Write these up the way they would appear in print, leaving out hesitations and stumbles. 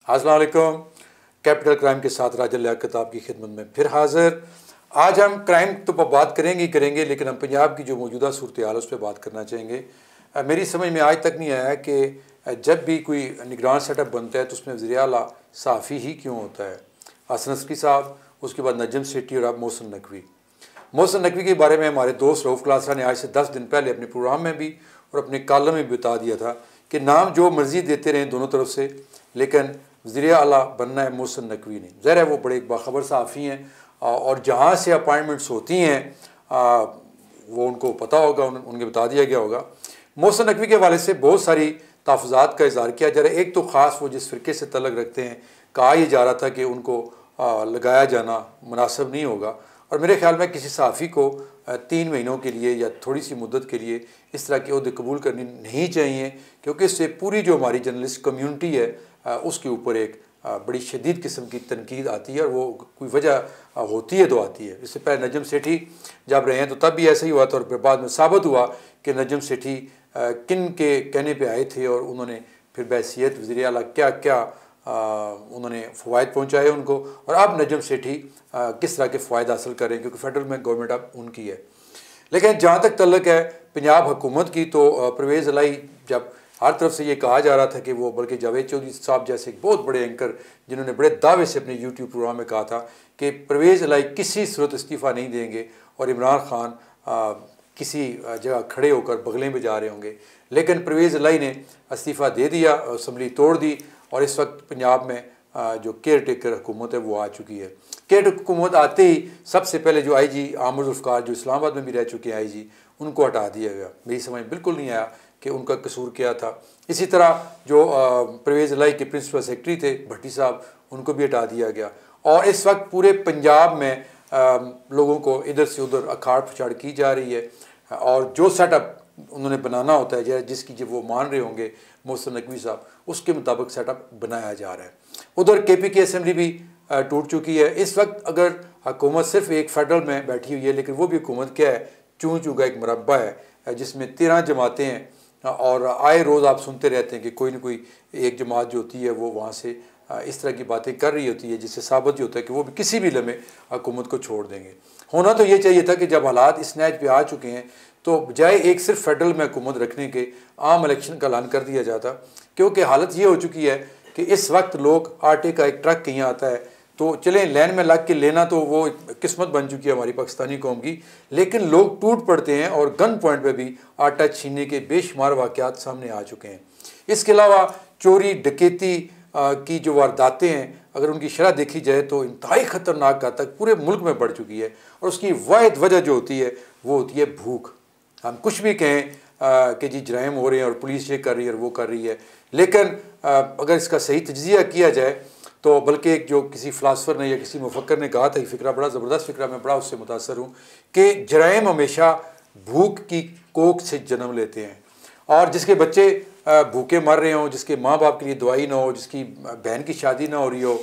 अस्सलाम वालेकुम। Capital crime के साथ राजा लियाकत आपकी खिदमत में फिर हाज़िर। आज हम क्राइम तो बात करेंगे लेकिन हम पंजाब की जो मौजूदा सूरत हाल उस पर बात करना चाहेंगे। मेरी समझ में आज तक नहीं आया कि जब भी कोई निगरान सेटअप बनता है तो उसमें वज़ीर आला सहाफ़ी ही क्यों होता है। हसन नकवी साहब, उसके बाद नजम सेठी और अब मोहसिन नकवी। मोहसिन नकवी के बारे में हमारे दोस्त रऊफ़ क्लासरा ने आज से 10 दिन पहले अपने प्रोग्राम में भी और अपने कॉलम में भी बता दिया था कि नाम जो मर्ज़ी देते रहें दोनों तरफ से, लेकिन वज़ीर आला बनना है मोहसिन नकवी ने। ज़ाहिर है वो बड़े बाखबर सहाफ़ी हैं और जहाँ से अपॉइंटमेंट्स होती हैं वो उनको पता होगा, उनके बता दिया गया होगा। मोहसिन नकवी के हवाले से बहुत सारी तहफ़्फ़ुज़ात का इज़हार किया जा रहा है। एक तो ख़ास वो जिस फ़िरके से तल्लुक़ रखते हैं, कहा यह जा रहा था कि उनको लगाया जाना मुनासिब नहीं होगा और मेरे ख़्याल में किसी सहाफ़ी को 3 महीनों के लिए या थोड़ी सी मुद्दत के लिए इस तरह के ओहदे कबूल करनी नहीं चाहिए, क्योंकि इससे पूरी जो हमारी जर्नलिस्ट कम्यूनिटी है उसके ऊपर एक बड़ी शदीद किस्म की तनकीद आती है और वो कोई वजह होती है तो आती है। इससे पहले नजम सेठी जब रहे हैं तो तब भी ऐसा ही हुआ था और फिर बाद में साबित हुआ कि नजम सेठी किन के कहने पे आए थे और उन्होंने फिर बहैसियत वज़ीर आला क्या क्या उन्होंने फ़वाइद पहुँचाए उनको, और अब नजम सेठी किस तरह के फ़ायदे हासिल करें क्योंकि फ़ेडरल में गवर्नमेंट अब उनकी है। लेकिन जहाँ तक तल्लुक़ है पंजाब हुकूमत की, तो परवेज़ इलाही जब हर तरफ से ये कहा जा रहा था कि वो, बल्कि जावेद चौधरी साहब जैसे एक बहुत बड़े एंकर जिन्होंने बड़े दावे से अपने यूट्यूब प्रोग्राम में कहा था कि परवेज़ इलाही किसी सूरत इस्तीफ़ा नहीं देंगे और इमरान खान किसी जगह खड़े होकर बगलें बजा रहे होंगे, लेकिन परवेज़ इलाही ने इस्तीफ़ा दे दिया, असम्बली तोड़ दी और इस वक्त पंजाब में जो केयर टेकर हुकूमत है वो आ चुकी है। केयर हुकूमत आते ही सबसे पहले जो IG आमिर ज़ुल्फ़िकार, जो इस्लामाबाद में भी रह चुके हैं IG, उनको हटा दिया गया। मेरी समझ बिल्कुल नहीं आया कि उनका कसूर क्या था। इसी तरह जो परवेज़ इलाही के प्रिंसिपल सेक्रेटरी थे भट्टी साहब, उनको भी हटा दिया गया और इस वक्त पूरे पंजाब में लोगों को इधर से उधर अखाड़ पछाड़ की जा रही है और जो सेटअप उन्होंने बनाना होता है जिसकी जब वो मान रहे होंगे मोहसिन नकवी साहब, उसके मुताबिक सेटअप बनाया जा रहा है। उधर KPK असेंबली भी टूट चुकी है। इस वक्त अगर हुकूमत सिर्फ एक फेडरल में बैठी हुई है, लेकिन वो भी हुकूमत क्या है, चूँ चूँ का एक मुरब्बा है जिसमें 13 जमातें हैं और आए रोज़ आप सुनते रहते हैं कि कोई ना कोई एक जमात जो होती है वो वहाँ से इस तरह की बातें कर रही होती है, जिससे साबित होता है कि वो भी किसी भी लम्हे हुकूमत को छोड़ देंगे। होना तो ये चाहिए था कि जब हालात इस नहज पे आ चुके हैं तो बजाय एक सिर्फ फेडरल में हुकूमत रखने के आम इलेक्शन का ऐलान कर दिया जाता, क्योंकि हालत ये हो चुकी है कि इस वक्त लोग आटे का एक ट्रक कहीं आता है तो चलें लाइन में लग के लेना, तो वो किस्मत बन चुकी है हमारी पाकिस्तानी कौम की, लेकिन लोग टूट पड़ते हैं और गन पॉइंट पे भी आटा छीनने के बेशुमार वाक़यात सामने आ चुके हैं। इसके अलावा चोरी डकैती की जो वारदातें हैं, अगर उनकी शरह देखी जाए तो इंतहाई ख़तरनाक हद तक पूरे मुल्क में बढ़ चुकी है और उसकी वाहिद वजह जो होती है वो होती है भूख। हम कुछ भी कहें कि जी जराइम हो रहे हैं और पुलिस ये कर रही है और वो कर रही है, लेकिन अगर इसका सही तज्ज़िया किया जाए तो, बल्कि एक जो किसी फ़िलासफ़र ने या किसी मुफक्कर ने कहा था, ये फ़िक्रा बड़ा ज़बरदस्त फ़िक्रा, मैं बड़ा उससे मुतासर हूँ कि जराइम हमेशा भूख की कोख से जन्म लेते हैं और जिसके बच्चे भूखे मर रहे हों, जिसके माँ बाप के लिए दवाई ना हो, जिसकी बहन की शादी ना हो रही हो,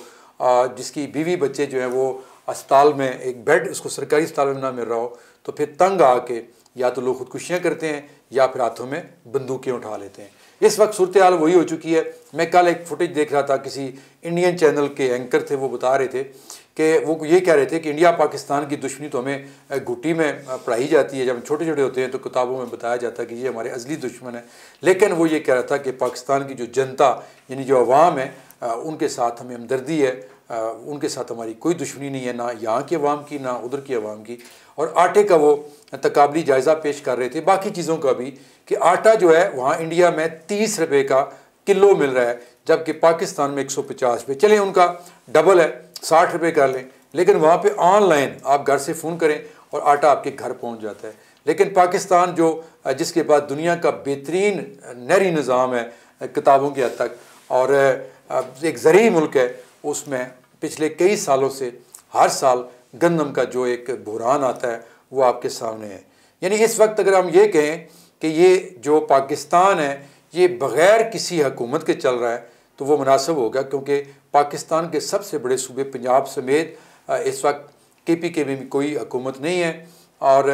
जिसकी बीवी बच्चे जो हैं वो अस्पताल में एक बेड उसको सरकारी अस्पताल में ना मिल रहा हो, तो फिर तंग आके या तो लोग खुदकुशियाँ करते हैं या फिर हाथों में बंदूकें उठा लेते हैं। इस वक्त सूरत हाल वही हो चुकी है। मैं कल एक फुटेज देख रहा था, किसी इंडियन चैनल के एंकर थे, वो बता रहे थे कि वो ये कह रहे थे कि इंडिया पाकिस्तान की दुश्मनी तो हमें घुट्टी में पढ़ाई जाती है, जब हम छोटे छोटे होते हैं तो किताबों में बताया जाता है कि ये हमारे अज़ली दुश्मन है, लेकिन वो ये कह रहा था कि पाकिस्तान की जो जनता यानी जो अवाम है उनके साथ हमें हमदर्दी है, उनके साथ हमारी कोई दुश्मनी नहीं है, ना यहाँ की अवाम की ना उधर की अवाम की। और आटे का वो तकाबली जायज़ा पेश कर रहे थे, बाकी चीज़ों का भी, कि आटा जो है वहाँ इंडिया में 30 रुपये का किलो मिल रहा है, जबकि पाकिस्तान में 150 रुपये। चलें उनका डबल है, 60 रुपये कर लें, लेकिन वहाँ पे ऑनलाइन आप घर से फ़ोन करें और आटा आपके घर पहुँच जाता है। लेकिन पाकिस्तान जो जिसके पास दुनिया का बेहतरीन नहरी निज़ाम है किताबों की हद तक और एक ज़रई मुल्क है, उसमें पिछले कई सालों से हर साल गंदम का जो एक बुहरान आता है वो आपके सामने है। यानी इस वक्त अगर हम ये कहें कि ये जो पाकिस्तान है ये बग़ैर किसी हुकूमत के चल रहा है तो वो मुनासिब होगा, क्योंकि पाकिस्तान के सबसे बड़े सूबे पंजाब समेत इस वक्त KPK में भी कोई हुकूमत नहीं है और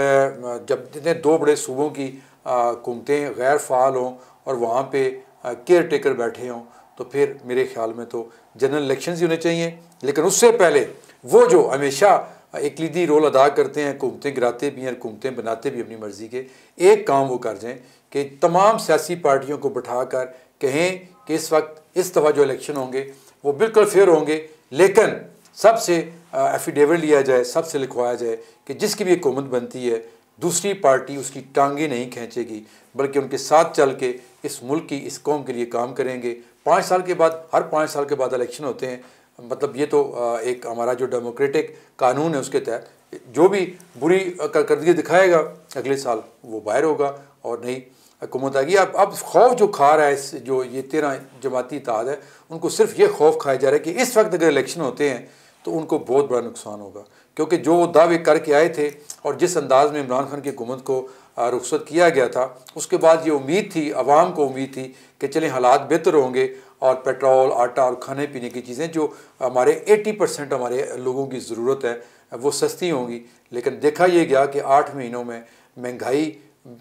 जब जितने 2 बड़े सूबों की हुकूमतें गैर फ़ाल हों और वहाँ पे केयर टेकर बैठे हों तो फिर मेरे ख्याल में तो जनरल इलेक्शन ही होने चाहिए। लेकिन उससे पहले वो जो हमेशा एक लीडी रोल अदा करते हैं, हुकूमतें गिराते भी हैं, हुकूमतें बनाते भी अपनी मर्ज़ी के, एक काम वो कर जाएँ कि तमाम सियासी पार्टियों को बैठा कर कहें कि इस वक्त इस दफ़ा जो इलेक्शन होंगे वो बिल्कुल फेयर होंगे, लेकिन सबसे एफिडेविट लिया जाए, सबसे लिखवाया जाए कि जिसकी भी हुकूमत बनती है दूसरी पार्टी उसकी टांगें नहीं खींचेगी, बल्कि उनके साथ चल के इस मुल्क की, इस कौम के लिए काम करेंगे। 5 साल के बाद, हर 5 साल के बाद इलेक्शन होते हैं, मतलब ये तो एक हमारा जो डेमोक्रेटिक कानून है उसके तहत जो भी बुरी कारकर्दगी दिखाएगा अगले साल वो बाहर होगा और नई हुकूमत आएगी। अब खौफ जो खा रहा है इस जो ये 13 जमाती इत्तेहाद है, उनको सिर्फ ये खौफ खाया जा रहा है कि इस वक्त अगर इलेक्शन होते हैं तो उनको बहुत बड़ा नुकसान होगा, क्योंकि जो वो दावे करके आए थे और जिस अंदाज़ में इमरान खान की हुकूमत को रुखसत किया गया था, उसके बाद ये उम्मीद थी, आवाम को उम्मीद थी कि चलें हालात बेहतर होंगे और पेट्रोल, आटा और खाने पीने की चीज़ें जो हमारे 80% हमारे लोगों की ज़रूरत है वो सस्ती होंगी। लेकिन देखा ये गया कि 8 महीनों में महंगाई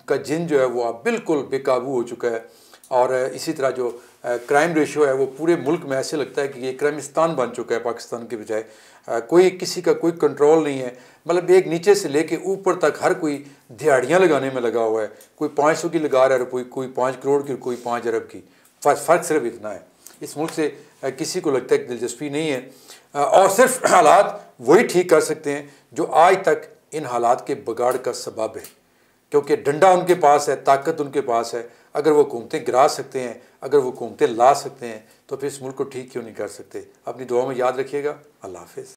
का जिन जो है वो अब बिल्कुल बेकाबू हो चुका है। और इसी तरह जो क्राइम रेशो है वो पूरे मुल्क में ऐसे लगता है कि ये क्राइमिस्तान बन चुका है पाकिस्तान के बजाय। कोई किसी का कोई कंट्रोल नहीं है, मतलब एक नीचे से लेके ऊपर तक हर कोई दिहाड़ियाँ लगाने में लगा हुआ है। कोई 500 की लगा रहा है, कोई 5 करोड़ की, कोई 5 अरब की। फ़र्क सिर्फ इतना है। इस मुल्क से किसी को लगता है कि दिलचस्पी नहीं है और सिर्फ हालात वही ठीक कर सकते हैं जो आज तक इन हालात के बिगाड़ का सबब है, क्योंकि डंडा उनके पास है, ताकत उनके पास है। अगर वो हुकूमतें गिरा सकते हैं, अगर वो हुकूमतें ला सकते हैं, तो फिर इस मुल्क को ठीक क्यों नहीं कर सकते। अपनी दुआ में याद रखिएगा। अल्लाह हाफ़िज़।